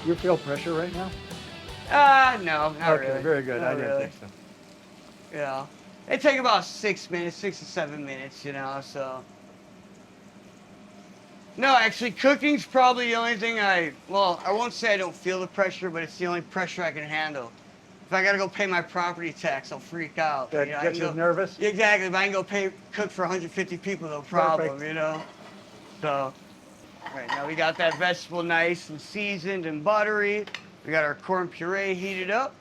You feel pressure right now? No, not Okay, really. very good. Not I didn't really. think so. You know, they take about 6 minutes, 6 to 7 minutes, you know, so. No, actually, cooking's probably the only thing well, I won't say I don't feel the pressure, but it's the only pressure I can handle. If I gotta go pay my property tax, I'll freak out. That You know, I gets can you go, nervous? exactly, if I can go cook for 150 people, no problem, Perfect. you know? So, right now we got that vegetable nice and seasoned and buttery. We got our corn puree heated up.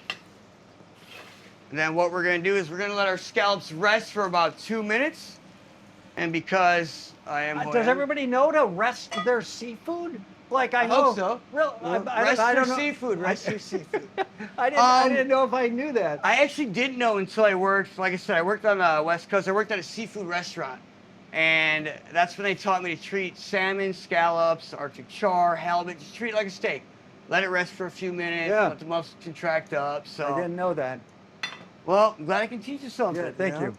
And then what we're gonna do is we're gonna let our scallops rest for about 2 minutes. And because I am who I Does am, everybody know to rest their seafood? Like I I know. hope so. Real, Well, I rest don't your know. seafood. Rest your seafood. I didn't know if I knew that. I actually didn't know until I worked. Like I said, I worked on the West Coast. I worked at a seafood restaurant, and that's when they taught me to treat salmon, scallops, Arctic char, halibut. Just treat it like a steak. Let it rest for a few minutes. Yeah. Let the muscles contract up. So. I didn't know that. Well, I'm glad I can teach you something. Yeah, thank you.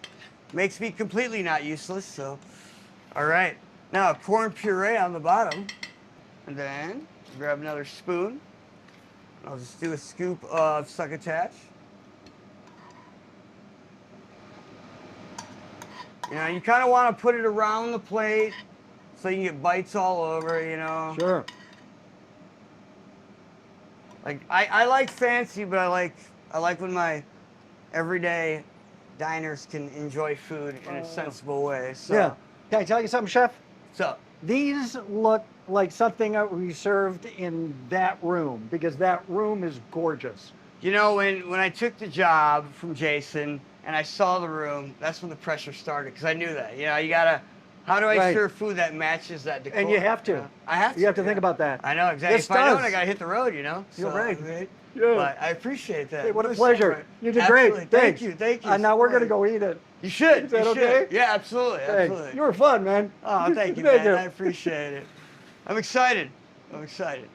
Makes me completely not useless. So. All right. Now corn puree on the bottom, and then grab another spoon. I'll just do a scoop of succotash. You know, you kind of want to put it around the plate so you can get bites all over, you know. Sure. Like I like fancy, but I like when my everyday diners can enjoy food in a sensible way. So, Yeah. Can I tell you something, Chef? So, These look like something that we served in that room because that room is gorgeous. you know, when I took the job from Jason and I saw the room, that's when the pressure started because I knew that. You know, you gotta. How do I Right. serve food that matches that decor? And you have to. You know? I have to. You have to think about that. I know exactly. This If I don't, does. I gotta hit the road. You know. You're So, right. right? Yeah. But I appreciate that. Hey, what a It was pleasure. so You did Absolutely. great. Thanks. Thank you. Thank you. And now we're going to go eat it. You should. Is that you should. okay? Yeah, absolutely. Thanks. Absolutely. You were fun, man. Oh, thank you, Thank man. I appreciate it. I'm excited. I'm excited.